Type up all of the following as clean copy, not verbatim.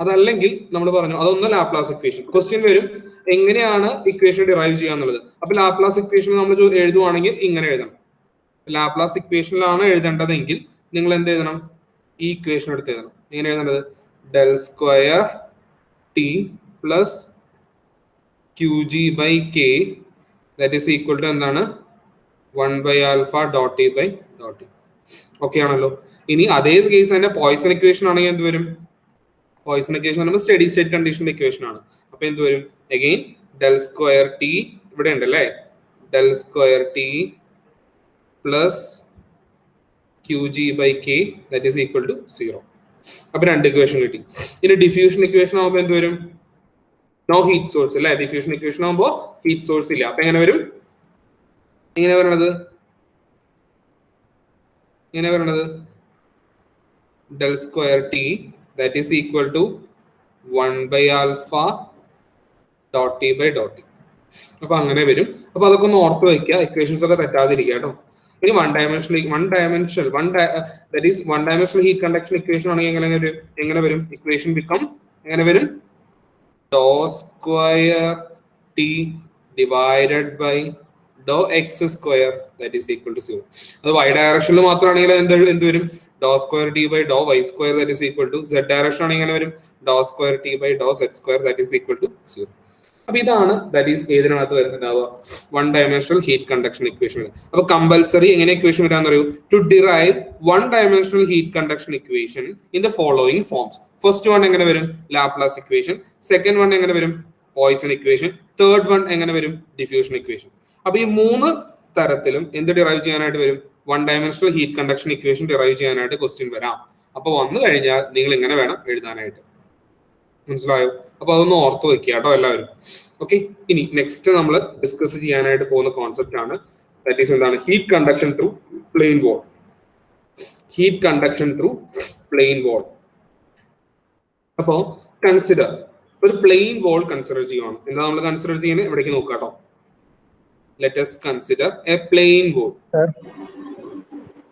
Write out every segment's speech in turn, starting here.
അതല്ലെങ്കിൽ നമ്മൾ പറഞ്ഞു അതൊന്ന് ലാപ്ലാസ് ഇക്വേഷൻ. ക്വസ്റ്റ്യൻ വരും എങ്ങനെയാണ് ഇക്വേഷൻ ഡിറൈവ് ചെയ്യാന്നുള്ളത്. അപ്പൊ ലാപ്ലാസ് ഇക്വേഷൻ നമ്മൾ എഴുതുവാണെങ്കിൽ ഇങ്ങനെ എഴുതണം. ലാപ്ലാസ് ഇക്വേഷനിലാണ് എഴുതേണ്ടതെങ്കിൽ നിങ്ങൾ എന്ത് എഴുതണം? ഈ ഇക്വേഷൻ എടുത്ത് എഴുതണം. എങ്ങനെ എഴുതേണ്ടത്? Del square T plus Q G by K that is equal to എന്താണ്? 1 by alpha dot T by dot T. Okay ആണല്ലോ. ഇനി അതേ കേസ് തന്നെ പോയിസൺ ഇക്വേഷൻ ആണെങ്കിൽ എന്ത് വരും? പോയിസൺ ഇക്വേഷൻ നമ്മൾ സ്റ്റഡി സ്റ്റേറ്റ് കണ്ടീഷന്റെ ഇക്വേഷൻ ആണ്. അപ്പൊ എന്ത് വരും? അഗെയിൻ ഡെൽ സ്ക്വയർ ടി ഇവിടെ ഉണ്ട് അല്ലേ, del square T plus Q G by K that is equal to 0. അപ്പൊ രണ്ട് ഇക്വേഷൻ കിട്ടി. ഇനി ഡിഫ്യൂഷൻ ഇക്വേഷൻ ആകുമ്പോൾ എന്ത് വരും? നോ ഹീറ്റ് സോഴ്സ് അല്ലെ. ഡിഫ്യൂഷൻ ഇക്വേഷൻ ആകുമ്പോൾ ഹീറ്റ് സോഴ്സ് ഇല്ല. അപ്പൊ എങ്ങനെ വരും? എങ്ങനെ വരണത്? എങ്ങനെ വരണത്? Del square T that is equal to 1 by alpha dot T by dot T. അപ്പൊ അങ്ങനെ വരും. അപ്പൊ അതൊക്കെ ഒന്ന് ഓർത്ത് വയ്ക്കുക, ഇക്വേഷൻസ് ഒക്കെ തെറ്റാതിരിക്കുക കേട്ടോ. ഇനി one dimensional heat conduction equation ആണെങ്കിൽ എങ്ങനെ വരും? ഇക്വേഷൻ ബിക്കം എങ്ങനെ വരും? ഡോ square T divided by Dr x square that is equal to 0. അത് വൈ ഡയറക്ഷനിൽ മാത്രമാണെങ്കിൽ എന്ത് വരും? ഡോ സ്ക്വയർ ടി ബൈ ഡോ y square that is equal to zed direction ആണെങ്കിൽ എങ്ങനെ വരും? ഡോ സ്ക്വയർ ടി ബൈ ഡോ zed square that is equal to 0. അപ്പൊ ഇതാണ് ദാറ്റ് ഈസ് ഏതിനകത്ത് വരുന്നുണ്ടാവുക? One dimensional heat conduction equation. അപ്പൊ കമ്പൽസറി എങ്ങനെ ഇക്വേഷൻ വരാന്ന് അറിയൂ? To derive one dimensional heat conduction equation in the following forms. First one എങ്ങനെ വരും? Laplace equation. സെക്കൻഡ് വൺ എങ്ങനെ വരും? Poisson equation. തേർഡ് വൺ എങ്ങനെ വരും? Diffusion equation. അപ്പൊ ഈ മൂന്ന് തരത്തിലും എന്ത് ഡിറൈവ് ചെയ്യാനായിട്ട് വരും? One dimensional heat conduction equation derive ചെയ്യാനായിട്ട് ക്വസ്റ്റ്യൻ വരാം. അപ്പൊ വന്നു കഴിഞ്ഞാൽ നിങ്ങൾ ഇങ്ങനെ വേണം എഴുതാനായിട്ട്. മനസ്സിലായോ? അപ്പൊ അതൊന്ന് ഓർത്ത് വെക്കുക കേട്ടോ എല്ലാവരും. ഓക്കെ, ഇനി നെക്സ്റ്റ് നമ്മൾ ഡിസ്കസ് ചെയ്യാനായിട്ട് പോകുന്ന കോൺസെപ്റ്റ് ആണ് ദാറ്റ് ഈസ് എന്താണ്? Heat conduction through plain wall. Heat conduction through plain wall. അപ്പോ കൺസിഡർ ഒരു പ്ലെയിൻ വോൾ കൺസിഡർ ചെയ്യുവാണ്. എന്താ നമ്മൾ കൺസിഡർ ചെയ്യുന്നത്? എവിടേക്ക് നോക്കാം കേട്ടോ. Let us consider a plain wall.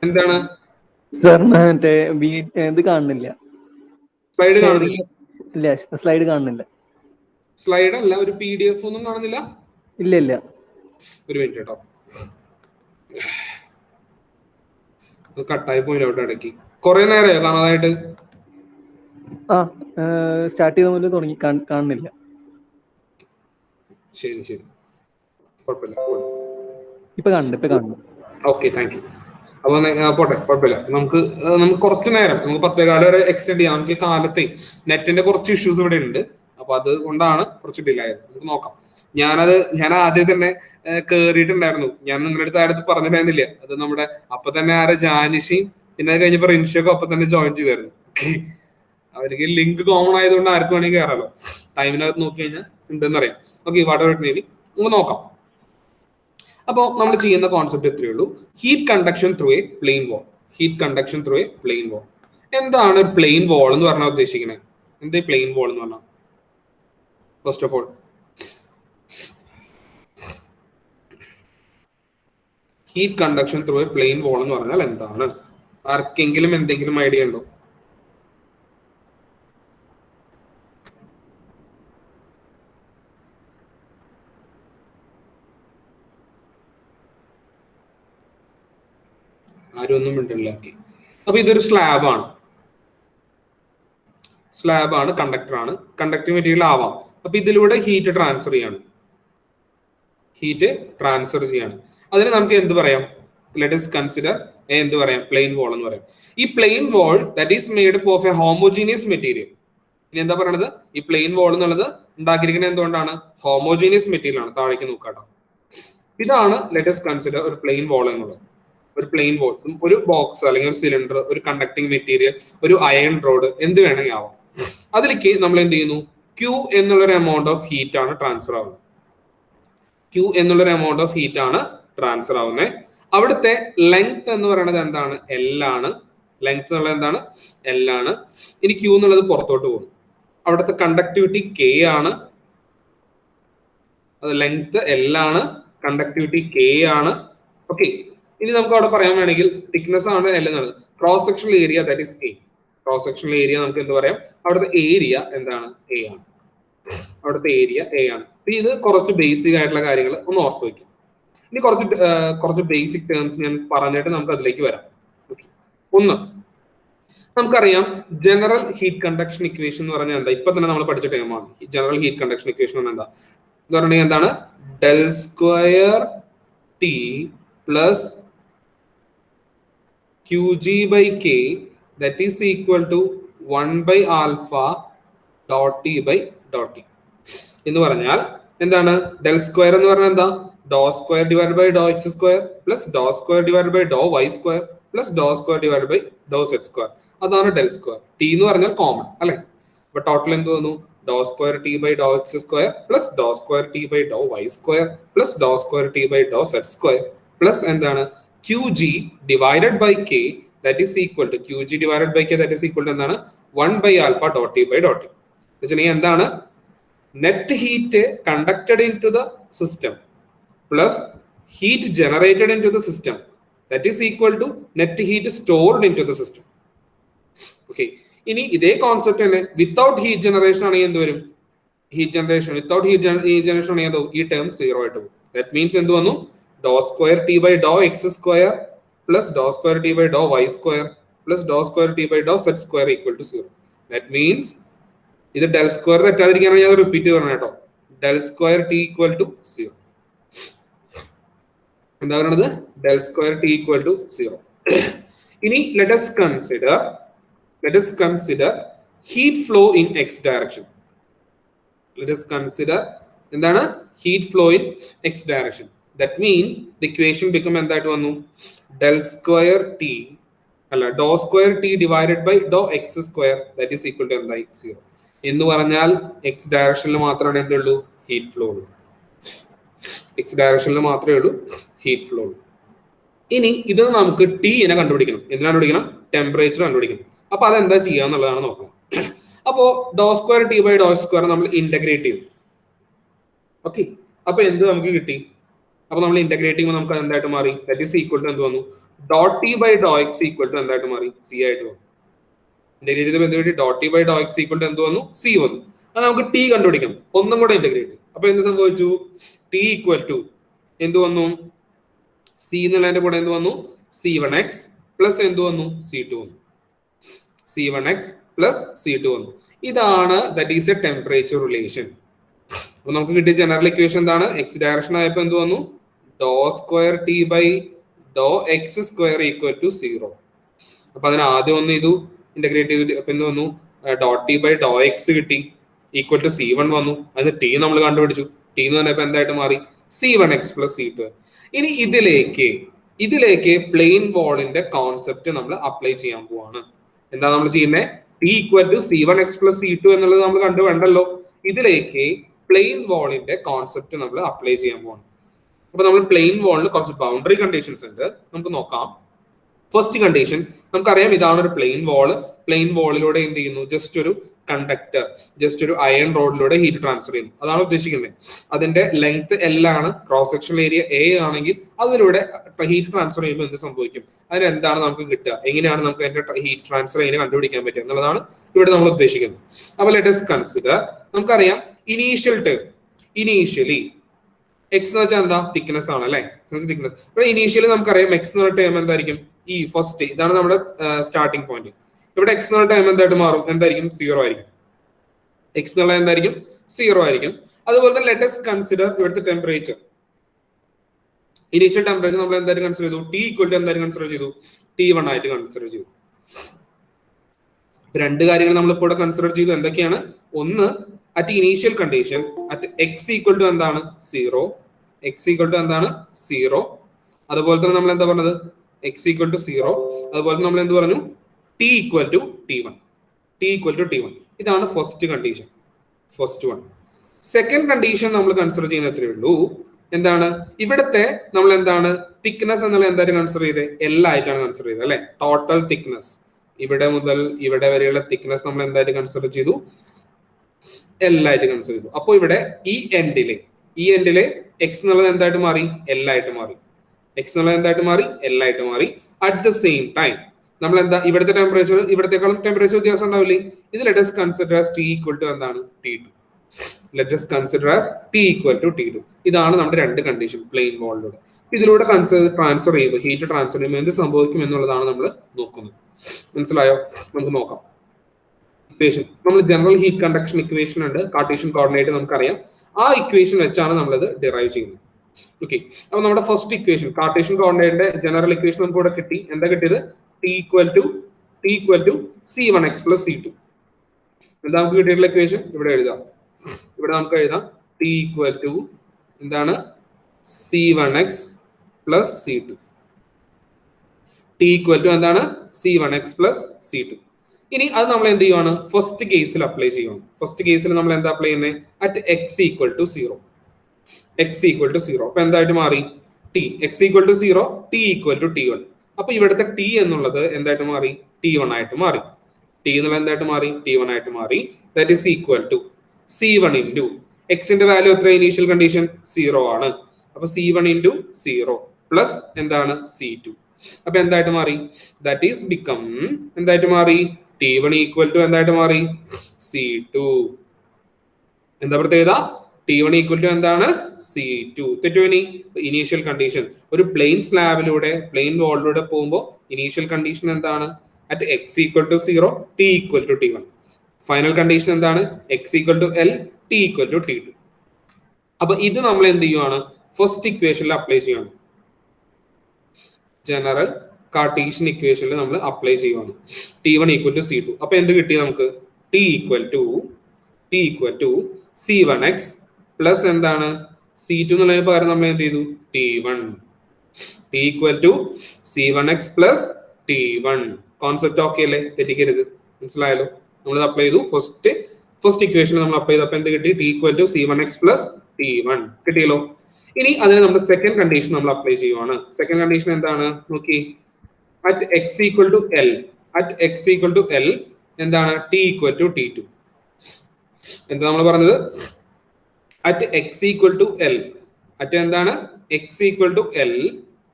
എന്താണ് സർ? ഇത് കാണുന്നില്ല. സ്ലൈഡ് കാണുന്നില്ല? ഇല്ല, സ്ലൈഡ് കാണുന്നില്ല. സ്ലൈഡ് അല്ല, ഒരു PDF ഒന്നും കാണുന്നില്ല? ഇല്ല ഇല്ല. ഒരു മിനിറ്റ് കേട്ടോ, കട്ടായി പോയില്ല അവിടെ ഇടയ്ക്ക്. കുറെ നേരമായോ കാണാതായിട്ട്? സ്റ്റാർട്ട് ചെയ്ത മുതൽ തുടങ്ങി കാണുന്നില്ല. ശരി ശരി, കുഴപ്പമില്ല. ഇപ്പൊ കാണുന്നു. Okay, thank you. അപ്പൊ പോട്ടെ, കുഴപ്പമില്ല. നമുക്ക് കുറച്ചു നേരം, നമുക്ക് 10:15 വരെ എക്സ്റ്റെൻഡ് ചെയ്യാം. നമുക്ക് കാലത്തെ നെറ്റിന്റെ കുറച്ച് ഇഷ്യൂസ് ഇവിടെ ഉണ്ട്. അപ്പൊ അത് കൊണ്ടാണ് കുറച്ച് ഡിലേ ആയത്. നമുക്ക് നോക്കാം. ഞാൻ ആദ്യം തന്നെ കേറിയിട്ടുണ്ടായിരുന്നു. ഞാൻ നിങ്ങളുടെ അടുത്ത് ആരും പറഞ്ഞിട്ടുണ്ടായിരുന്നില്ല. അത് നമ്മുടെ അപ്പൊ തന്നെ ജാനിഷയും പിന്നെ അത് കഴിഞ്ഞപ്പോ റിൻഷയൊക്കെ അപ്പൊ തന്നെ ജോയിൻ ചെയ്തായിരുന്നു. അവർക്ക് ലിങ്ക് കോമൺ ആയതുകൊണ്ട് ആർക്കും വേണമെങ്കിൽ കയറാലോ. ടൈമിനകത്ത് നോക്കി കഴിഞ്ഞാൽ ഉണ്ടെന്ന് അറിയാം. ഓക്കെ, വാട്ട് മേ ബി നമുക്ക് നോക്കാം. അപ്പോൾ നമ്മൾ ചെയ്യുന്ന കോൺസെപ്റ്റ് എത്രയേ ഉള്ളൂ. Heat conduction through a plain wall. Heat conduction through a plain wall. എന്താണ് ഒരു പ്ലെയിൻ വോൾ എന്ന് പറഞ്ഞാൽ ഉദ്ദേശിക്കുന്നത്? എന്താ പ്ലെയിൻ വോൾ എന്ന് പറഞ്ഞാൽ? First of all, heat conduction through a plain wall എന്ന് പറഞ്ഞാൽ എന്താണ്? ആർക്കെങ്കിലും എന്തെങ്കിലും ഐഡിയ ഉണ്ടോ? ആരും ഒന്നും മിണ്ടില്ല. അപ്പൊ ഇതൊരു സ്ലാബാണ്, കണ്ടക്ടറാണ്, കണ്ടക്ടീവ് മെറ്റീരിയൽ ആവാം. അപ്പൊ ഇതിലൂടെ ഹീറ്റ് ട്രാൻസ്ഫർ ചെയ്യാണ്. അതിന് നമുക്ക് എന്ത് പറയാം? ലെറ്റ് us കൺസിഡർ എന്ത് പറയാം? പ്ലെയിൻ വോൾ എന്ന് പറയാം. ഈ plain wall that is made up of a homogeneous material. ഇനി എന്താ പറയണത്? ഈ പ്ലെയിൻ വോൾ എന്നുള്ളത് ഉണ്ടാക്കിയിരിക്കുന്നത് എന്തുകൊണ്ടാണ്? ഹോമോജീനിയസ് മെറ്റീരിയൽ ആണ്. താഴേക്ക് നോക്കാട്ടോ. ഇതാണ് ലെറ്റ് us കൺസിഡർ ഒരു പ്ലെയിൻ വോൾ എന്നുള്ളത്. ഒരു പ്ലെയിൻ വോൾ, ഒരു ബോക്സ് അല്ലെങ്കിൽ ഒരു സിലിണ്ടർ, ഒരു കണ്ടക്ടിങ് മെറ്റീരിയൽ, ഒരു അയൺ റോഡ്, എന്ത് വേണമെങ്കിൽ ആവാം. അതിലേക്ക് നമ്മൾ എന്ത് ചെയ്യുന്നു? Q എന്നുള്ളൊരു എമൗണ്ട് ഓഫ് ഹീറ്റ് ആണ് ട്രാൻസ്ഫർ ആവുന്നത്. അവിടുത്തെ ലെങ്ത് എന്ന് പറയുന്നത് എന്താണ്? L ആണ്. ലെങ്ത് എന്നുള്ളത് എന്താണ്? L ആണ്. ഇനി Q എന്നുള്ളത് പുറത്തോട്ട് പോകുന്നു. അവിടുത്തെ കണ്ടക്ടിവിറ്റി K ആണ്. അത് ലെങ്ത് L ആണ്, കണ്ടക്ടിവിറ്റി K ആണ്. ഓക്കെ, ഇനി നമുക്ക് അവിടെ പറയാൻ വേണമെങ്കിൽ തിക്നെസ് ആണ് L എന്നുള്ളത്. Cross sectional area that is A. Cross sectional area നമുക്ക് എന്ത് പറയാം, അവിടുത്തെ ഏരിയ എന്താണ്, എ ആണ്. അവിടുത്തെ ഏരിയ എ ആണ്. ഇത് കുറച്ച് ബേസിക് ആയിട്ടുള്ള കാര്യങ്ങൾ ഒന്ന് ഓർത്ത് വയ്ക്കും. ഇനി കുറച്ച് ബേസിക് ടേംസ് ഞാൻ പറഞ്ഞിട്ട് നമുക്ക് അതിലേക്ക് വരാം. ഒന്ന്, നമുക്കറിയാം ജനറൽ ഹീറ്റ് കണ്ടക്ഷൻ ഇക്വേഷൻ എന്ന് പറഞ്ഞാൽ എന്താ, ഇപ്പൊ തന്നെ നമ്മൾ പഠിച്ച ടേമാണ്. ജനറൽ ഹീറ്റ് കണ്ടക്ഷൻ ഇക്വേഷൻ എന്ന് എന്താ എന്ന് പറഞ്ഞാൽ എന്താണ്, del square T plus Qg by K that is equal to 1 by alpha dot T by dot T എന്ന് പറഞ്ഞാൽ എന്താണ്, ഡെൽ സ്ക്വയർ എന്ന് പറഞ്ഞാൽ എന്താ, ഡോ square divide by Dr x square plus ഡോ സ്ക്വയർ ഡിവൈഡ് ബൈ ഡോ വൈ സ്ക്വയർ പ്ലസ് ഡോ സ്ക്വയർ ഡിവൈഡ് ബൈ ഡോ സെഡ് സ്ക്വയർ. അതാണ് ഡെൽ സ്ക്വയർ. ടി എന്ന് പറഞ്ഞാൽ കോമൺ അല്ലെ. അപ്പൊ ടോട്ടൽ എന്ത് വന്നു, ഡോ square T by Dr x square plus ഡോ സ്ക്വയർ ടി ബൈ ഡോ വൈ സ്ക്വയർ പ്ലസ് ഡോ സ്ക്വയർ ടി ബൈ ഡോ സെഡ് സ്ക്വയർ പ്ലസ് എന്താണ് Qg divided by K that is equal to Qg divided by K that is equal to എന്താണ് 1 by alpha dot T by dot T. എന്താണ്, net heat conducted into the system plus heat generated into the system that is equal to net heat stored into the system. Okay, ഇനി ഇതേ concept തന്നെ without heat generation ആണെങ്കിൽ എന്ത് വരും, heat generation without heat generation ആണെങ്കിൽ ഈ term 0 ആയിട്ട് പോകും. ദാറ്റ് മീൻസ് എന്ത് വന്നു, ഡോ square T by Dr x square plus ഡോ സ്ക്വയർ ടി ബൈ ഡോ വൈ സ്ക്വയർ പ്ലസ് ഡോ സ്ക്വയർ ടി ബൈ ഡോ zed square equal to 0. That means ഇത് ഡെൽ സ്ക്വയർ തെറ്റാതിരിക്കാനാണ് ഞാൻ റിപ്പീറ്റ് പറഞ്ഞു കേട്ടോ. Del square T equal to 0. എന്താ പറയുന്നത്, del square T equal to 0. ഇനി let us consider heat flow in x direction. Let us consider എന്താണ്, heat flow in x direction. That means the equation become എന്തായിട്ട് വന്നു, del square t അല്ല ഡോ square T divided by Dr x square that is equal to എന്തായി 0 എന്ന് പറഞ്ഞാൽ X ഡയറക്ഷനിൽ മാത്രമാണ് എന്തുള്ളൂ, ഹീറ്റ് ഫ്ലോ ഉള്ളൂ. എക്സ് ഡയറക്ഷനിൽ മാത്രമേ ഉള്ളൂ ഹീറ്റ് ഫ്ലോ ഉള്ളൂ. ഇനി ഇത് നമുക്ക് ടിനെ കണ്ടുപിടിക്കണം. എന്തിനാണ് കണ്ടുപിടിക്കണം, ടെമ്പറേച്ചർ കണ്ടുപിടിക്കണം. അപ്പൊ അതെന്താ ചെയ്യാന്നുള്ളതാണ് നോക്കണം. അപ്പോ ഡോ സ്ക്വയർ ടി ബൈ ഡോ സ്ക്വയർ നമ്മൾ ഇന്റഗ്രേറ്റ് ചെയ്യും. ഓക്കെ, അപ്പൊ എന്ത് നമുക്ക് കിട്ടി, അപ്പൊ നമ്മൾ ഇന്റഗ്രേറ്റ് ചെയ്യുമ്പോൾ നമുക്ക് എന്തായിട്ട് മാറി, ദാറ്റ് ഈസ് ഈക്വൽ ടു എന്ത് വന്നു, dot T by Dr X equal to എന്തായിട്ട് മാറി, സി ആയിട്ട് വന്നു. ഇന്റഗ്രേറ്റ് ചെയ്തപ്പോൾ എന്ത് കിട്ടി, dot T by Dr X equal to എന്ത് വന്നു, സി വന്നു. അത് നമുക്ക് ടി കണ്ടുപിടിക്കാം, ഒന്നും കൂടെ ഇന്റഗ്രേറ്റ് ചെയ്യും. അപ്പൊ എന്ത് സംഭവിച്ചു, ടി ഈക്വൽ ടു എന്ത് വന്നു, സി എന്നുള്ളതിന്റെ കൂടെ എന്ത് വന്നു, C1x പ്ലസ് എന്ത് വന്നു, C2 വന്നു. C1x പ്ലസ് C2 വന്നു. ഇതാണ് that is a temperature relation. അപ്പൊ നമുക്ക് കിട്ടിയ ജനറൽ ഇക്വേഷൻ എന്താണ്, എക്സ് ഡയറക്ഷൻ ആയപ്പോ എന്ത് വന്നു, ഡോ square T by Dr x square equal to 0. അപ്പൊ അതിന് ആദ്യം ഒന്ന് ഇത് ഇന്റഗ്രേറ്റ് ചെയ്തിട്ട് അപ്പൊ എന്ത് വന്നു, dot T by Dr X കിട്ടി ഈക്വൽ ടു C1 വന്നു. അത് ടി നമ്മൾ കണ്ടുപിടിച്ചു. ടി എന്ന് പറഞ്ഞപ്പോ എന്തായിട്ട് മാറി, C1x പ്ലസ് C2. ഇനി ഇതിലേക്ക് പ്ലെയിൻ വോളിന്റെ കോൺസെപ്റ്റ് നമ്മൾ അപ്ലൈ ചെയ്യാൻ പോവാണ്. എന്താ നമ്മൾ ചെയ്യുന്നത്, T equal to C1x plus C2 എന്നുള്ളത് നമ്മൾ കണ്ടുവേണ്ടല്ലോ. ഇതിലേക്ക് പ്ലെയിൻ വോളിന്റെ കോൺസെപ്റ്റ് നമ്മൾ അപ്ലൈ ചെയ്യാൻ പോവാണ്. അപ്പൊ നമ്മൾ പ്ലെയിൻ വോളിന് കുറച്ച് ബൗണ്ടറി കണ്ടീഷൻസ് ഉണ്ട്, നമുക്ക് നോക്കാം. ഫസ്റ്റ് കണ്ടീഷൻ നമുക്കറിയാം, ഇതാണ് ഒരു പ്ലെയിൻ വോള്. പ്ലെയിൻ വോളിലൂടെ എന്ത് ചെയ്യുന്നു, ജസ്റ്റ് ഒരു കണ്ടക്ടർ, ജസ്റ്റ് ഒരു അയൺ റോഡിലൂടെ ഹീറ്റ് ട്രാൻസ്ഫർ ചെയ്യുന്നു. അതാണ് ഉദ്ദേശിക്കുന്നത്. അതിന്റെ ലെങ്ത് L ആണ്, ക്രോസ് സെക്ഷണൽ ഏരിയ A ആണെങ്കിൽ അതിലൂടെ ഹീറ്റ് ട്രാൻസ്ഫർ ചെയ്യുമ്പോൾ എന്ത് സംഭവിക്കും, അതിന് എന്താണ് നമുക്ക് കിട്ടുക, എങ്ങനെയാണ് നമുക്ക് അതിന്റെ ഹീറ്റ് ട്രാൻസ്ഫർ എങ്ങനെ കണ്ടുപിടിക്കാൻ പറ്റുക എന്നുള്ളതാണ് ഇവിടെ നമ്മൾ ഉദ്ദേശിക്കുന്നത്. അപ്പൊ ലെറ്റ് us കൺസിഡർ, നമുക്കറിയാം ഇനീഷ്യലി എക്സ് എന്ന് വെച്ചാൽ എന്താ, തിക്നെസ് ആണ് അല്ലെ, തിക്നെസ്. ഇവിടെ ഇനീഷ്യലി നമുക്കറിയാം എക്സ് എന്ന് പറഞ്ഞ ടൈം എന്തായിരിക്കും, ഈ ഫസ്റ്റ് ഇതാണ് നമ്മുടെ സ്റ്റാർട്ടിംഗ് പോയിന്റ്. ഇവിടെ എക്സ് എന്നുള്ള ടൈം എന്തായിട്ട് മാറും, എന്തായിരിക്കും, 0 ആയിരിക്കും. എക്സ് എന്നുള്ള എന്തായിരിക്കും, 0 ആയിരിക്കും. അതുപോലെ തന്നെ ലെറ്റ് us കൺസിഡർ ഇവിടുത്തെ ടെമ്പറേച്ചർ. ഇനീഷ്യൽ ടെമ്പറേച്ചർ നമ്മൾ എന്തായിട്ട് കൺസിഡർ ചെയ്തു, ടി ഈക്വൽ ടു എന്തായിട്ട് കൺസിഡർ ചെയ്തു, T1 ആയിട്ട് കൺസിഡർ ചെയ്തു. രണ്ട് കാര്യങ്ങൾ നമ്മൾ ഇപ്പോൾ കൺസിഡർ ചെയ്തു. എന്തൊക്കെയാണ്, ഒന്ന് at initial condition at X equal to എന്താണ് 0, എക്സ് ഈക്വൽ ടു എന്താണ് 0. അതുപോലെ തന്നെ നമ്മൾ എന്താ പറഞ്ഞത്, എക്സ് ഈക്വൽ ടു 0. അതുപോലെ തന്നെ നമ്മൾ എന്ത് പറഞ്ഞു, T equal to T1, T equal to T1. ഇതാണ് first condition, first one. Second condition നമ്മൾ കൺസിഡർ ചെയ്യുന്ന എത്രയേ ഉള്ളൂ, എന്താണ്, ഇവിടത്തെ നമ്മൾ എന്താണ് തിക്നെസ് എന്നുള്ള എന്തായാലും കൺസിഡർ ചെയ്തത്, L ആയിട്ടാണ് കൺസിഡർ ചെയ്തത് അല്ലെ. ടോട്ടൽ തിക്നെസ് ഇവിടെ മുതൽ ഇവിടെ വരെയുള്ള തിക്നെസ് നമ്മൾ എന്തായാലും കൺസിഡർ ചെയ്തു, L ആയിട്ട് കൺസിഡർ ചെയ്തു. അപ്പോൾ ഇവിടെ ഈ എൻഡിലെ എക്സ് എന്നുള്ളത് എന്തായിട്ട് മാറി, L ആയിട്ട് മാറി. എക്സ് എന്നുള്ളത് എന്തായിട്ട് മാറി, L ആയിട്ട് മാറി. അറ്റ് ദ സെയിം ടൈം നമ്മൾ എന്താ ഇവിടുത്തെ ടെമ്പറേച്ചർ ഇവിടത്തെക്കാളും ടെമ്പറേച്ചർ വ്യത്യാസം ഉണ്ടാവില്ലേ? ഇത് let us consider as T equal to എന്താണ് T2. Let us consider as T equal to T2. ഇതാണ് നമ്മുടെ രണ്ട് കണ്ടീഷൻ പ്ലെയിൻ വാളിലൂടെ. ഇതിലൂടെ ട്രാൻസ്ഫർ ചെയ്യുമ്പോൾ ഹീറ്റ് ട്രാൻസ്ഫർ ചെയ്യുമ്പോൾ എന്ത് സംഭവിക്കും എന്നുള്ളതാണ് നമ്മൾ നോക്കുന്നത്. മനസ്സിലായോ? നമുക്ക് നോക്കാം. ഇക്വേഷൻ നമ്മൾ ജനറൽ ഹീറ്റ് കണ്ടക്ഷൻ ഇക്വേഷൻ ഉണ്ട്, കാർട്ടീഷ്യൻ കോർഡിനേറ്റ് നമുക്കറിയാം. ആ ഇക്വേഷൻ വെച്ചാണ് നമ്മളിത് ഡിറൈവ് ചെയ്യുന്നത്. ഓക്കെ, അപ്പൊ നമ്മുടെ ഫസ്റ്റ് ഇക്വേഷൻ കാർട്ടീഷ്യൻ കോർഡിനേറ്റിന്റെ ജനറൽ ഇക്വേഷൻ നമുക്ക് ഇവിടെ കിട്ടി. എന്താ കിട്ടിയത്? T equal to C1x plus C2. എന്താ നമുക്ക് കിട്ടിയിട്ടുള്ള ഇക്വേഷൻ? ഇവിടെ എഴുതാം. ഇവിടെ നമുക്ക് എഴുതാം T equal to എന്താണ് C1x plus C2. T equal to എന്താണ് C1x plus C2. ഇനി അത് നമ്മൾ എന്ത് ചെയ്യുവാണ്? ഫസ്റ്റ് കേസിൽ അപ്ലൈ ചെയ്യുവാണ്. ഫസ്റ്റ് കേസിൽ നമ്മൾ എന്താ അപ്ലൈ ചെയ്യുന്നത്? At x equal to 0. x equal to 0. അപ്പൊ എന്തായിട്ട് മാറി? T. x equal to 0, T equal to T1. അപ്പൊ ഇവിടുത്തെ T എന്നുള്ളത് എന്തായിട്ട് മാറി? T1 ആയിട്ട് മാറി. T എന്നുള്ളത് എന്തായിട്ട് മാറി? T1 ആയിട്ട് മാറി. That is equal to C1 into എക്സിന്റെ വാല്യൂ എത്ര? ഇനീഷ്യൽ കണ്ടീഷൻ 0 ആണ്. അപ്പൊ C1 ഇൻറ്റു 0 പ്ലസ് എന്താണ് C2. അപ്പൊ എന്തായിട്ട് മാറി? ദാറ്റ് ഈസ് ബിക്കം എന്തായിട്ട് മാറി? T1 ഈക്വൽ ടു എന്തായിട്ട് മാറി? C2. എന്താ പ്രത്യേകത? T1 ഈക്വൽ ടു എന്താണ്? C2. തെറ്റുവനി ഇനീഷ്യൽ കണ്ടീഷൻ ഒരു പ്ലെയിൻ സ്ലാബിലൂടെ പ്ലെയിൻ വാളിലൂടെ പോകുമ്പോൾ ഇനീഷ്യൽ കണ്ടീഷൻ എന്താണ്? At x equal to 0, T equal to T1. Final condition എന്താണ്? x equal to L, T equal to T2. അപ്പൊ ഇത് നമ്മൾ എന്ത് ചെയ്യുവാണ്? ഫസ്റ്റ് ഇക്വേഷനിൽ അപ്ലൈ ചെയ്യണം. ജനറൽ കാർട്ടീഷ്യൻ ഇക്വേഷനിൽ നമ്മൾ അപ്ലൈ ചെയ്യുവാണ്. T1 equal to C2. അപ്പൊ എന്ത് കിട്ടി നമുക്ക്? T equal to C1x plus എന്താണ് C2 എന്നുള്ളതിന് പകരം നമ്മൾ എന്ത് ചെയ്തു? T1. T equal to C1x plus T1. Concept okay അല്ലേ? തെറ്റിക്കരുത്. മനസ്സിലായല്ലോ? നമ്മൾ അപ്ലൈ ചെയ്തു. ഫസ്റ്റ് ഇക്വേഷൻ നമ്മൾ അപ്ലൈ ചെയ്തു. അപ്പൊ എന്ത് കിട്ടി? T equal to C1x plus T1 കിട്ടിയല്ലോ. ഇനി അതിന് നമ്മൾ സെക്കൻഡ് കണ്ടീഷൻ നമ്മൾ അപ്ലൈ ചെയ്യുവാണ്. സെക്കൻഡ് കണ്ടീഷൻ എന്താണ്? നോക്കി, at x equal to L. At x equal to L എന്താണ്? T equal to T2. എന്താ നമ്മൾ പറഞ്ഞത്? At x equal to L. At എന്താണ്? x equal to L,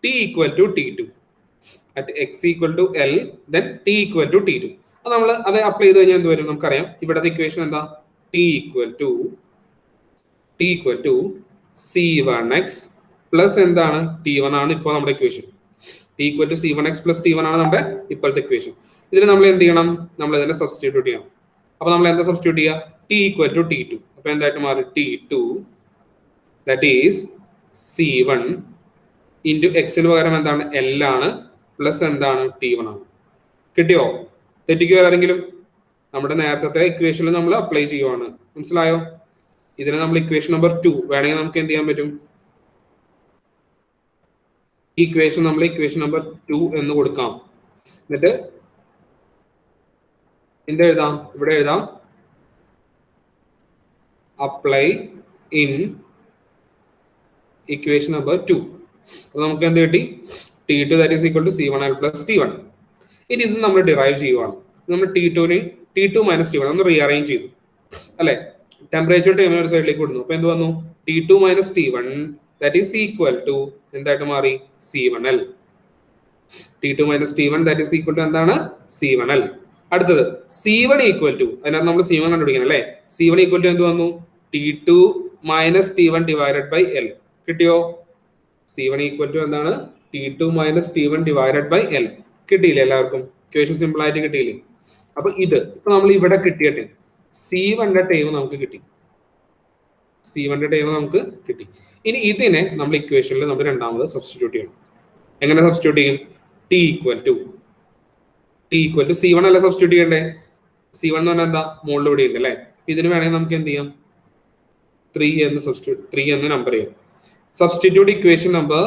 T equal to T2. At x equal to L, then T equal to T2. അത് നമ്മൾ അത് apply ചെയ്ത് കഴിഞ്ഞാൽ എന്ത് വരും? നമുക്കറിയാം ഇവിടത്തെ ഇക്വേഷൻ എന്താ? T equal to C1x plus എന്താണ്? T1 ആണ് ഇപ്പോൾ നമ്മുടെ equation. T equal to C1x plus T1 ആണ് നമ്മുടെ ഇപ്പോഴത്തെ ഇക്വേഷൻ. ഇതിൽ നമ്മൾ എന്ത് ചെയ്യണം? നമ്മൾ ഇതിനെ സബ്സ്റ്റിറ്റ്യൂട്ട് ചെയ്യണം. അപ്പൊ നമ്മൾ എന്താ സബ്സ്റ്റിറ്റ്യൂട്ട് ചെയ്യുക? T equal to T2. അപ്പൊ എന്തായിട്ട് മാറി? T2 that is C1 into എക്സിന് പകരം എന്താണ്? L ആണ് പ്ലസ് എന്താണ്? T1 ആണ്. കിട്ടിയോ? തെറ്റിക്കോ ആരെങ്കിലും? നമ്മുടെ നേരത്തെ ഇക്വേഷനിൽ നമ്മൾ അപ്ലൈ ചെയ്യുവാണ്. മനസ്സിലായോ? ഇതിനെ നമ്മൾ ഇക്വേഷൻ നമ്പർ 2 വേണമെങ്കിൽ നമുക്ക് എന്ത് ചെയ്യാൻ പറ്റും? ഇക്വേഷൻ നമ്മൾ ഇക്വേഷൻ നമ്പർ 2 എന്ന് കൊടുക്കാം. എന്നിട്ട് എന്ത് എഴുതാം? ഇവിടെ എഴുതാം അപ്ലൈ ഇൻ ഇക്വേഷൻ നമ്പർ 2. അപ്പൊ നമുക്ക് എന്ത് കിട്ടി? T2 that is equal to C1L plus T1. ഇനി ഇത് നമ്മൾ ഡിറൈവ് ചെയ്യുവാണ്. നമ്മൾ T2 മൈനസ് T1 ഒന്ന് റീഅറേഞ്ച് ചെയ്തു അല്ലെ? ടെമ്പറേച്ചർ ടൈമിന് ഒരു സൈഡിലേക്ക് വിടുന്നു. അപ്പൊ എന്ത് വന്നു? T2 minus T1 that is equal to എന്തായിട്ട് മാറി? C1L. T2 minus T1 that is equal to എന്താണ്? C1L. അടുത്തത് C1 ഈക്വൽ ടു, അതിനകത്ത് നമ്മൾ C1 കണ്ടുപിടിക്കണം അല്ലെ? C1 ഈക്വൽ ടു എന്ത് വന്നു? T2 minus T1 divided by L. കിട്ടിയോ? C1 ഈക്വൽ ടു എന്താണ്? T2 minus T1 divided by L. കിട്ടിയില്ലേ എല്ലാവർക്കും? ഇക്വേഷൻ സിമ്പിൾ ആയിട്ട് കിട്ടിയില്ലേ? അപ്പൊ ഇത് ഇപ്പൊ നമ്മൾ ഇവിടെ കിട്ടിയിട്ട് C1ന്റെ ടൈം നമുക്ക് കിട്ടി. ഇനി ഇതിനെ നമ്മൾ ഇക്വേഷനിൽ നമ്മൾ രണ്ടാമത് സബ്സ്റ്റിറ്റ്യൂട്ട് ചെയ്യണം. എങ്ങനെ സബ്സ്റ്റിറ്റ്യൂട്ട് ചെയ്യും? T ഈക്വൽ ടു C1 അല്ല സബ്സ്റ്റിറ്റ്യൂട്ട് ചെയ്യണ്ടേ? C1 എന്ന് പറഞ്ഞാൽ എന്താ? മുകളിൽ ഇവിടെ ഉണ്ട് അല്ലെ? ഇതിന് വേണമെങ്കിൽ നമുക്ക് എന്ത് ചെയ്യാം? 3 എന്ന് നമ്പർ ചെയ്യാം. Substitute equation number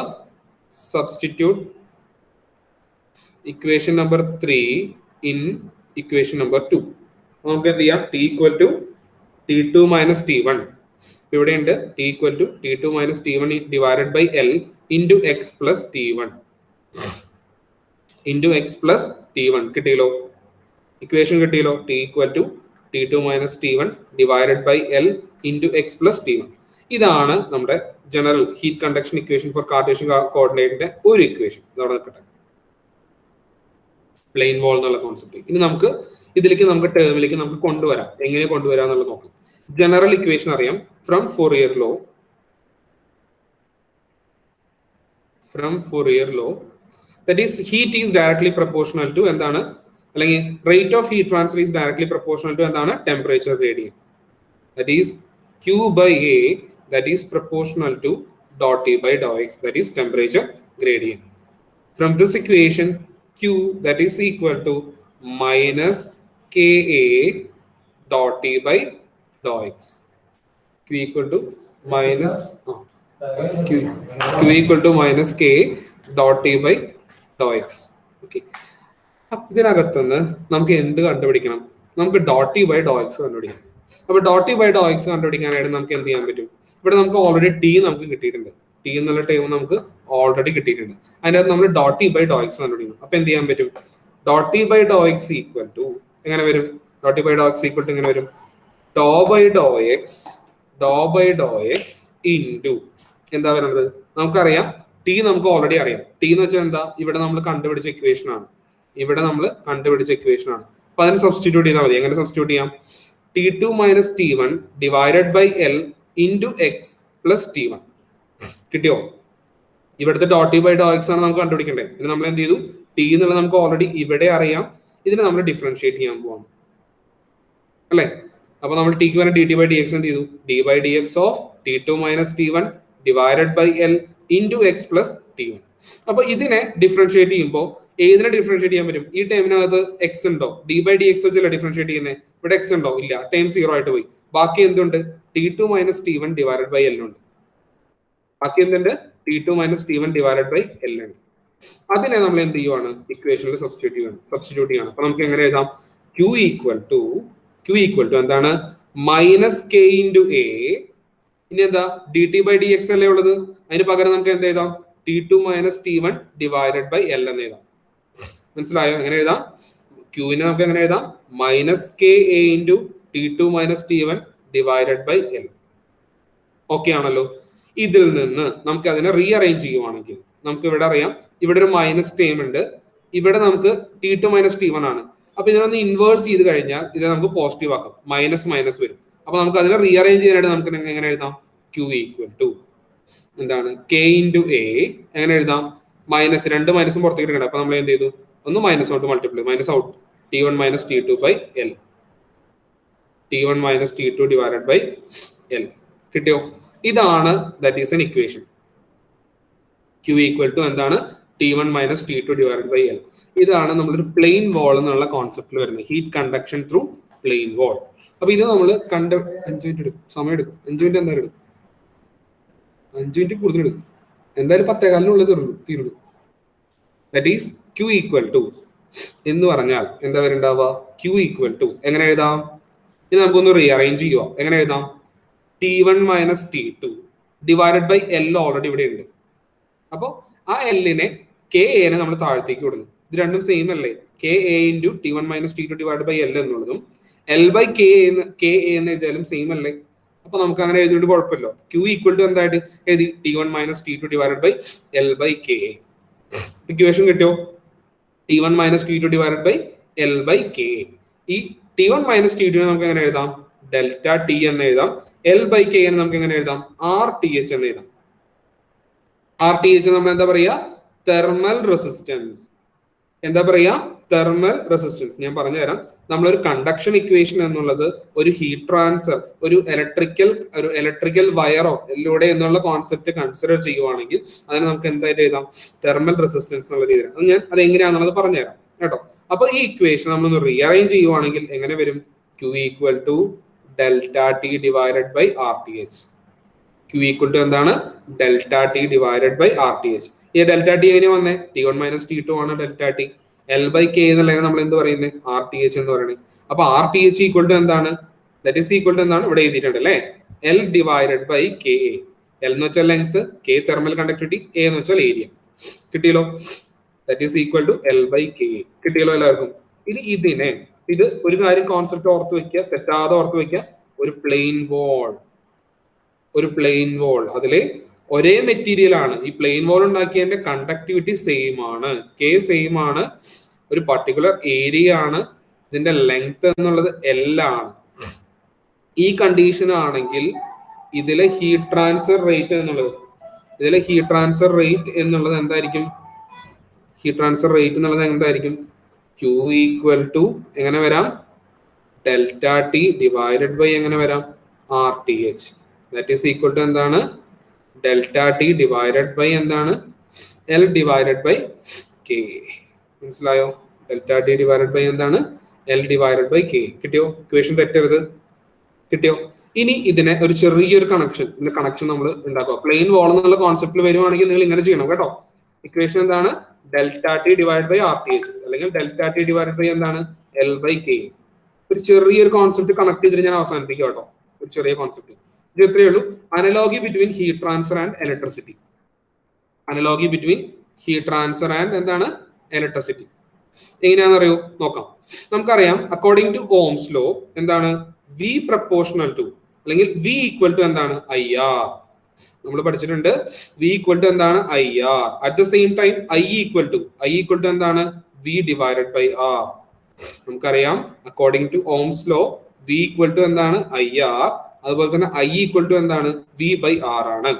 3 in equation number 2. നമുക്ക് എന്ത് ചെയ്യാം? T equal to T2 minus T1. ഇവിടെ ഉണ്ട് T equal to T2 minus T1 divided by L into x plus T1 കിട്ടിയല്ലോ? ഇക്വേഷൻ കിട്ടിയല്ലോ? T equal to T2 minus T1 divided by L into x plus T1. ഇതാണ് നമ്മുടെ general heat conduction equation for Cartesian കോർഡിനേറ്റിന്റെ ഒരു equation. ഇതവിടെ നിൽക്കട്ടെ. Plane wall എന്നുള്ള concept. ഇനി നമുക്ക് ഇതിലേക്ക് നമുക്ക് ടേമിലേക്ക് നമുക്ക് കൊണ്ടുവരാം. എങ്ങനെ കൊണ്ടുവരാം എന്നുള്ളത് നോക്കാം. ജനറൽ ഇക്വേഷൻ അറിയാം from Fourier law that is heat is directly proportional to എന്താണ്, അല്ലെങ്കിൽ rate of heat transfer is directly proportional to എന്താണ്, temperature gradient. That is Q by A that is proportional to dot T by dot X that is temperature gradient. From this equation Q that is equal to minus KA dot T by dot X. Q equal to minus Q equal to minus K dot T by dot X. Okay. ഇതിനകത്തുനിന്ന് നമുക്ക് എന്ത് കണ്ടുപിടിക്കണം? നമുക്ക് dot T by dot X കണ്ടുപിടിക്കണം. അപ്പൊ dot T by dot X കണ്ടുപിടിക്കാനായിട്ട് നമുക്ക് എന്ത് ചെയ്യാൻ പറ്റും? ഇവിടെ നമുക്ക് ഓൾറെഡി T നമുക്ക് കിട്ടിയിട്ടുണ്ട്. T എന്നുള്ള ടൈം നമുക്ക് ഓൾറെഡി കിട്ടിയിട്ടുണ്ട്. അതിനകത്ത് നമ്മൾ dot T by dot X കണ്ടുപിടിക്കണം. അപ്പൊ എന്ത് ചെയ്യാൻ പറ്റും? dot T by dot X equal to എങ്ങനെ വരും? dot T by dot X equal to എങ്ങനെ വരും? dou by dot X into എന്താ പറയുന്നത്? നമുക്കറിയാം ടി നമുക്ക് ഓൾറെഡി അറിയാം. ടി എന്ന് വെച്ചാൽ എന്താ? ഇവിടെ നമ്മൾ കണ്ടുപിടിച്ച ഇക്വേഷൻ ആണ്. അപ്പൊ അതിന് സബ്സ്റ്റിറ്റ്യൂട്ട് ചെയ്താൽ മതി. എങ്ങനെ സബ്സ്റ്റിറ്റ്യൂട്ട് ചെയ്യാം? T2 minus T1 divided by L into X plus T1. കിട്ടിയോ? ഇവിടുത്തെ dot T by dot X ആണ് നമുക്ക് കണ്ടുപിടിക്കേണ്ടത്. ഇനി നമ്മൾ എന്ത് ചെയ്തു? T എന്നുള്ളത് നമുക്ക് ഓൾറെഡി ഇവിടെ അറിയാം. ഇതിനെ നമ്മൾ ഡിഫറൻഷിയേറ്റ് ചെയ്യാൻ പോവാം, അല്ലേ? അപ്പൊ നമ്മൾ ടിക്ക് വേണം dt by dx എന്ത് ചെയ്തു? d by dx of T2 minus T1 divided by L into X plus T1. അപ്പൊ ഇതിനെ ഡിഫറൻഷിയേറ്റ് ചെയ്യുമ്പോൾ ഏതിനെ ഡിഫറൻഷിയേറ്റ് ചെയ്യാൻ പറ്റും? ഈ ടൈമിനകത്ത് എക്സ് ഉണ്ടോ? d by dx വെച്ചല്ല ഡിഫറൻഷിയേറ്റ് ചെയ്യുന്നത്. ഇവിടെ എക്സ് ഉണ്ടോ? ഇല്ല. ടൈം 0 ആയിട്ട് പോയി. ബാക്കി എന്തുണ്ട്? T2 minus T1 divided by L ഉണ്ട്. ബാക്കി എന്തുണ്ട്? T2 minus T1 divided by L ഉണ്ട്. അതിനെ നമ്മൾ എന്ത് ചെയ്യുവാണ്? ഇക്വേഷനിൽ സബ്സ്റ്റിറ്റ്യൂട്ട് ചെയ്യണം. അപ്പൊ നമുക്ക് എങ്ങനെ എഴുതാം? Q equal to എന്താണ്? Minus K into A. ഇനി എന്താ? dt by dx അല്ലേ ഉള്ളത്. അതിന് പകരം നമുക്ക് എന്ത് എഴുതാം? T2 minus T1 divided by L എന്ന് എഴുതാം. മനസ്സിലായോ? എങ്ങനെ എഴുതാം? ക്യൂവിനെ നമുക്ക് എങ്ങനെ എഴുതാം? Minus K A into T2 minus T1 divided by L. Okay ആണല്ലോ. ഇതിൽ നിന്ന് നമുക്ക് അതിനെ റീഅറേഞ്ച് ചെയ്യുവാണെങ്കിൽ നമുക്ക് ഇവിടെ അറിയാം, ഇവിടെ ഒരു മൈനസ് ടേം ഉണ്ട്, ഇവിടെ നമുക്ക് T2 minus T1 ആണ്. അപ്പൊ ഇതിനൊന്ന് ഇൻവേഴ്സ് ചെയ്ത് കഴിഞ്ഞാൽ ഇത് നമുക്ക് പോസിറ്റീവ് ആക്കാം. മൈനസ് വരും. അപ്പൊ നമുക്ക് അതിനെ റീഅറേഞ്ച് ചെയ്യാനായിട്ട് നമുക്ക് എങ്ങനെ എഴുതാം? Q ഈക്വൽ ടു എന്താണ്? K into A. എങ്ങനെ എഴുതാം? മൈനസ് രണ്ട് മൈനസും പുറത്തേക്ക് എടുക്കണ്ട. അപ്പൊ നമ്മൾ എന്ത് ചെയ്തു? ഒന്ന് minus out multiply, minus out T1 minus T2 by L. T1 minus T2 divided by L. കിട്ടിയോ? ഇതാണ് that is an equation. Q equal to എന്താണ്? T1 minus T2 divided by L. ഇതാണ് നമ്മളൊരു പ്ലെയിൻ വാൾ എന്നുള്ള കോൺസെപ്റ്റിൽ വരുന്നത്. ഹീറ്റ് കണ്ടക്ഷൻ ത്രൂ പ്ലെയിൻ വാൾ. അപ്പൊ ഇത് നമ്മൾ 5 മിനിറ്റ് എടുക്കും, സമയം എടുക്കും. 5 മിനിറ്റ് എന്തായാലും എടുക്കും, 5 മിനിറ്റ് കൂടുതൽ എടുക്കും. എന്തായാലും 10:15 തീരുള്ളൂ. That is Q equal to എന്ന് പറഞ്ഞാൽ എന്താ വരണ്ടാവുക? Q ഈക്വൽ ടു എങ്ങനെ എഴുതാം? ഇത് നമുക്കൊന്ന് റീഅറേഞ്ച് ചെയ്യുക. എങ്ങനെ എഴുതാം? T1 minus T2 divided by L already ഇവിടെ ഉണ്ട്. അപ്പോൾ ആ എല്ലിനെ കെ എനെ നമ്മൾ താഴത്തേക്ക് വിടുന്നു. ഇത് രണ്ടും സെയിം അല്ലേ? K A into T1 minus T2 divided by L എന്നുള്ളതും L by കെ എ എന്ന് എഴുതിയാലും സെയിം അല്ലേ? അപ്പൊ നമുക്ക് അങ്ങനെ എഴുതിയിട്ട് കുഴപ്പമില്ല. Q ഈക്വൽ ടു എന്തായിട്ട് എഴുതി? T1 minus T2 divided by L by K A. Equation കിട്ടിയോ? T1 minus T2 divided by L by K A. ഈ T1 minus T2 നമുക്ക് എങ്ങനെ എഴുതാം? ഡെൽറ്റ ടി എന്ന് എഴുതാം. L by കെ എന്ന് നമുക്ക് എങ്ങനെ എഴുതാം? RTH എന്ന് എഴുതാം. RTH നമ്മൾ എന്താ പറയാ? Thermal resistance. എന്താ പറയാ? Thermal resistance. ഞാൻ പറഞ്ഞുതരാം. നമ്മളൊരു കണ്ടക്ഷൻ ഇക്വേഷൻ എന്നുള്ളത് ഒരു ഹീറ്റ് ട്രാൻസ്ഫർ, ഒരു ഇലക്ട്രിക്കൽ വയറോ എല്ലൂടെ എന്നുള്ള കോൺസെപ്റ്റ് കൺസിഡർ ചെയ്യുവാണെങ്കിൽ അതിന് നമുക്ക് എന്തായിട്ട് എഴുതാം? തെർമൽ റെസിസ്റ്റൻസ് എന്നുള്ള രീതിയിൽ. ഞാൻ അത് എങ്ങനെയാണെന്നുള്ളത് പറഞ്ഞുതരാം കേട്ടോ. അപ്പൊ ഈ ഇക്വേഷൻ നമ്മളൊന്ന് റീഅറേഞ്ച് ചെയ്യുവാണെങ്കിൽ എങ്ങനെ വരും? Q equal to delta T divided by RTH. Q equal to എന്താണ്? Delta T divided by RTH. ഈ ഡെൽറ്റ ടി എങ്ങനെ വന്നേ? T1 minus T2 ആണ് delta T. L by K എന്നുള്ളതിനെ നമ്മൾ എന്ത് പറയുന്നത്? RTH എന്ന് പറയുന്നത്. അപ്പൊ RTH ഈക്വൽ ടു എന്താണ്? ദാറ്റ് ഈസ് ഈക്വൽ ടു എന്താണ്? ഇവിടെ എഴുതിയിട്ടുണ്ട് അല്ലേ? L divided by K A. L എന്ന് വെച്ചാൽ length, K thermal conductivity, A എന്ന് വെച്ചാൽ ഏരിയ. കിട്ടിയല്ലോ? That is equal to L by K A. കിട്ടിയല്ലോ എല്ലാവർക്കും? ഇനി ഇത് ഒരു കാര്യം കോൺസെപ്റ്റ് ഓർത്ത് വെക്കുക, തെറ്റാതെ ഓർത്ത് വെക്കുക. ഒരു പ്ലെയിൻ വോൾ അതിലെ ഒരേ മെറ്റീരിയൽ ആണ്. ഈ പ്ലെയിൻ വോൾ ഉണ്ടാക്കിയതിന്റെ കണ്ടക്ടിവിറ്റി സെയിം ആണ്, K സെയിം ആണ്, ഒരു പർട്ടിക്കുലർ ഏരിയ ആണ് ഇതിന്റെ ലെങ്ത് എന്നുള്ളത് L ആണ്. ഈ കണ്ടീഷൻ ആണെങ്കിൽ ഇതിലെ ഹീറ്റ് ട്രാൻസ്ഫർ റേറ്റ് എന്നുള്ളത് എന്തായിരിക്കും? ഹീറ്റ് ട്രാൻസ്ഫർ റേറ്റ് എന്നുള്ളത് എന്തായിരിക്കും? Q ഈക്വൽ ടു എങ്ങനെ വരാം? ഡെൽറ്റ ടി ഡിവൈഡഡ് ബൈ എങ്ങനെ വരാം? RTH. That is equal to എന്താണ്? ഡെൽറ്റ ടി ഡിവൈഡഡ് ബൈ എന്താണ്? L divided by K. മനസ്സിലായോ? ഡെൽറ്റ ടി ഡിവൈഡഡ് ബൈ എന്താണ്? L divided by K. കിട്ടിയോ? ഇക്വേഷൻ തെറ്റരുത്. കിട്ടിയോ? ഇനി ഇതിനെ ഒരു ചെറിയൊരു കണക്ഷൻ നമ്മൾ ഉണ്ടാക്കുക. പ്ലെയിൻ വോൾ എന്നുള്ള കോൺസെപ്റ്റിൽ വരുവാണെങ്കിൽ നിങ്ങൾ ഇങ്ങനെ ചെയ്യണം കേട്ടോ. ഇക്വേഷൻ എന്താണ്? Delta T divide by RTH അല്ലെങ്കിൽ ഡെൽറ്റ ടി ഡിവൈഡ് ബൈ എന്താണ്? L ബൈ K. ഒരു ചെറിയൊരു കോൺസെപ്റ്റ് കണക്ട് ചെയ്തിട്ട് ഞാൻ അവസാനിപ്പിക്കുക കേട്ടോ. ഒരു ചെറിയ കോൺസെപ്റ്റ്. ഇത് എത്രയേ ഉള്ളൂ? Analogy between heat transfer and electricity. Analogy between heat transfer and എന്താണ്? ഇലക്ട്രിസിറ്റി. എങ്ങനെയാണെന്നറിയോ? നോക്കാം. നമുക്കറിയാം അക്കോർഡിംഗ് ടു ഓംസ് ലോ എന്താണ്? V പ്രപ്പോർഷണൽ ടു അല്ലെങ്കിൽ V ഈക്വൽ ടു എന്താണ്? IR. നമ്മൾ പഠിച്ചിട്ടുണ്ട് V ഈക്വൽ ടു എന്താണ്? IR. At the same time I equal to എന്താണ്? V divided by R. നമുക്കറിയാം according to Ohm's law V equal to എന്താണ്? IR. അതുപോലെ തന്നെ I ഈക്വൽ ടു എന്താണ്? V ബൈ R ആണ്.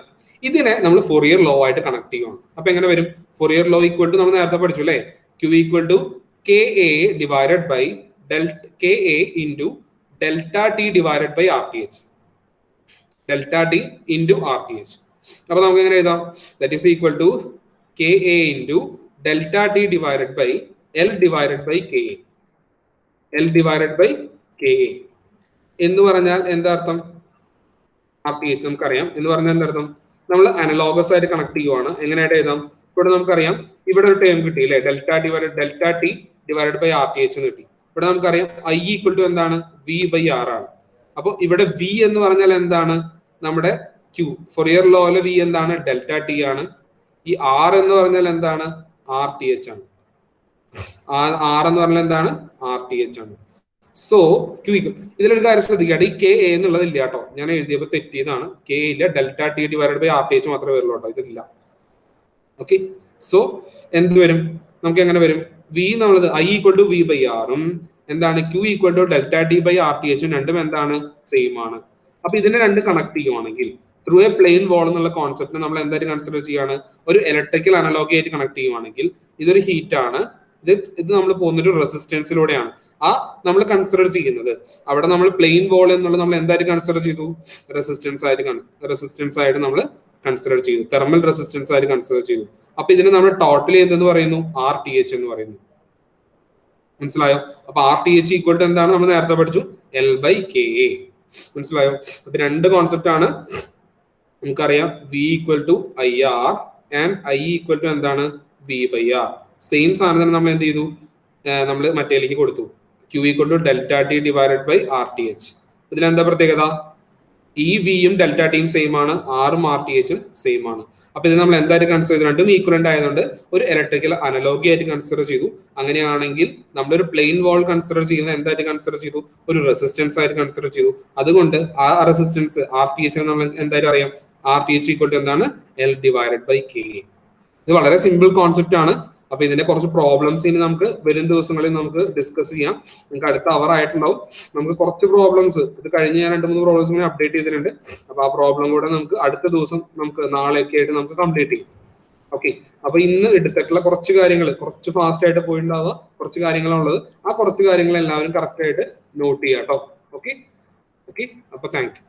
ഇതിനെ നമ്മൾ ഫൊറിയർ ലോ ആയിട്ട് കണക്ട് ചെയ്യണം. അപ്പൊ എങ്ങനെ വരും? ഫൊറിയർ ലോ ഈക്വൽ ടു നമ്മൾ നേരത്തെ പഠിച്ചു അല്ലേ? Q equal to KA divided by KA into delta T divided by RTH. Delta T into RTH. അപ്പൊ നമുക്ക് എങ്ങനെ എഴുതാം? That is equal to KA into delta T divided by L divided by KA. L divided by KA എന്ന് പറഞ്ഞാൽ എന്താ അർത്ഥം? RTH നമുക്കറിയാം. എന്ന് പറഞ്ഞാൽ എന്താ അർത്ഥം? നമ്മൾ അനലോഗസ് ആയിട്ട് കണക്ട് ചെയ്യുവാണ്. എങ്ങനെയായിട്ട് എഴുതാം? ഇവിടെ നമുക്കറിയാം ഇവിടെ ഒരു ടേം കിട്ടി അല്ലേ? Delta T divided by RTH എന്ന് കിട്ടി. ഇവിടെ നമുക്കറിയാം I ഈക്വൽ ടു എന്താണ്? V ബൈ R ആണ്. അപ്പൊ ഇവിടെ V എന്ന് പറഞ്ഞാൽ എന്താണ്? നമ്മുടെ Q. ഫൊറിയർ ലോയിലെ V എന്താണ്? ഡെൽറ്റ ടി ആണ്. ഈ R എന്ന് പറഞ്ഞാൽ എന്താണ്? RTH ആണ്. R എന്ന് പറഞ്ഞാൽ എന്താണ്? RTH ആണ്. സോ Q ഈക്വൽ ഇതിലൊരു കാര്യം ശ്രദ്ധിക്കാട്ടെ, ഈ KA എന്നുള്ളത് ഇല്ല കേട്ടോ. ഞാൻ എഴുതിയപ്പോൾ തെറ്റിയതാണ്. K ഇല്ല, delta T divided by RTH മാത്രമേ വരുള്ളൂ കേട്ടോ. ഇതില്ല. ഓക്കെ. സോ എന്ത് വരും? നമുക്ക് എങ്ങനെ വരും? V എന്നുള്ളത് I equal to V by ആറും എന്താണ്? Q equal to delta T by RTH രണ്ടും എന്താണ്? സെയിം ആണ്. അപ്പൊ ഇതിനെ രണ്ട് കണക്ട് ചെയ്യുവാണെങ്കിൽ ത്രൂ എ പ്ലെയിൻ വോൾ എന്നുള്ള കോൺസെപ്റ്റ് നമ്മൾ എന്തായിട്ട് കൺസിഡർ ചെയ്യാണ്? ഒരു ഇലക്ട്രിക്കൽ അനലോഗി ആയിട്ട് കണക്ട് ചെയ്യുവാണെങ്കിൽ ഇതൊരു ഹീറ്റ് ആണ്. ഇത് നമ്മൾ പോകുന്നൊരു റെസിസ്റ്റൻസിലൂടെയാണ് ആ നമ്മൾ കൺസിഡർ ചെയ്യുന്നത്. അവിടെ നമ്മൾ പ്ലെയിൻ വോൾ എന്നുള്ളത് നമ്മൾ എന്തായിട്ട് കൺസിഡർ ചെയ്തു? റെസിസ്റ്റൻസ് ആയിട്ട് നമ്മൾ കൺസിഡർ ചെയ്തു. തെർമൽ റെസിസ്റ്റൻസ് ആയിട്ട് കൺസിഡർ ചെയ്തു. അപ്പൊ ഇതിനെ നമ്മൾ ടോട്ടലി എന്തെന്ന് പറയുന്നു? RTH എന്ന് പറയുന്നു. മനസ്സിലായോ? അപ്പൊ RTH ഈക്വൽ ടു എന്താണ്? നമ്മൾ നേരത്തെ പഠിച്ചു L ബൈ KA. മനസ്സിലായോ? അപ്പൊ രണ്ട് കോൺസെപ്റ്റ് ആണ്. നമുക്കറിയാം V equal to IR and I equal to എന്താണ്? V by R. സെയിം സാധനം നമ്മൾ എന്ത് ചെയ്തു? നമ്മൾ മറ്റേലേക്ക് കൊടുത്തു. Q equal to delta T divided by RTH. ഇതിലെന്താ പ്രത്യേകത? ഈ വിയും ഡെൽറ്റ ടിയും സെയിം ആണ്, ആറും RTHും സെയിം ആണ്. അപ്പൊ ഇത് നമ്മൾ എന്തായിട്ട് കൺസിഡർ ചെയ്തു? രണ്ടും ഈക്വലന്റ് ആയതുകൊണ്ട് ഒരു ഇലക്ട്രിക്കൽ അനലോഗി ആയിട്ട് കൺസിഡർ ചെയ്തു. അങ്ങനെയാണെങ്കിൽ നമ്മളൊരു പ്ലെയിൻ വോൾ കൺസിഡർ ചെയ്യുന്നത് എന്തായിട്ട് കൺസിഡർ ചെയ്തു? ഒരു റെസിസ്റ്റൻസ് ആയിട്ട് കൺസിഡർ ചെയ്തു. അതുകൊണ്ട് ആ റെസിസ്റ്റൻസ് RTH നമ്മൾ എന്തായിട്ട് അറിയാം? RTH ഈക്വൽ ടു എന്താണ്? L divided by KA. ഇത് വളരെ സിമ്പിൾ കോൺസെപ്റ്റ് ആണ്. അപ്പൊ ഇതിന്റെ കുറച്ച് പ്രോബ്ലംസ് ഇനി നമുക്ക് വരും ദിവസങ്ങളിൽ നമുക്ക് ഡിസ്കസ് ചെയ്യാം. നിങ്ങൾക്ക് അടുത്ത അവർ ആയിട്ടുണ്ടാവും. നമുക്ക് കുറച്ച് പ്രോബ്ലംസ് ഇത് കഴിഞ്ഞ് ഞാൻ 2-3 പ്രോബ്ലംസ് കൂടി അപ്ഡേറ്റ് ചെയ്തിട്ടുണ്ട്. അപ്പൊ ആ പ്രോബ്ലം കൂടെ നമുക്ക് അടുത്ത ദിവസം നമുക്ക് നാളെയൊക്കെ ആയിട്ട് നമുക്ക് കംപ്ലീറ്റ് ചെയ്യും. ഓക്കെ. അപ്പൊ ഇന്ന് എടുത്തിട്ടുള്ള കുറച്ച് കാര്യങ്ങൾ കുറച്ച് ഫാസ്റ്റ് ആയിട്ട് പോയിട്ടുണ്ടാവുക കുറച്ച് കാര്യങ്ങളുള്ളത്. ആ കുറച്ച് കാര്യങ്ങൾ എല്ലാവരും കറക്റ്റ് ആയിട്ട് നോട്ട് ചെയ്യാം കേട്ടോ. ഓക്കെ. ഓക്കെ. അപ്പൊ താങ്ക് യു.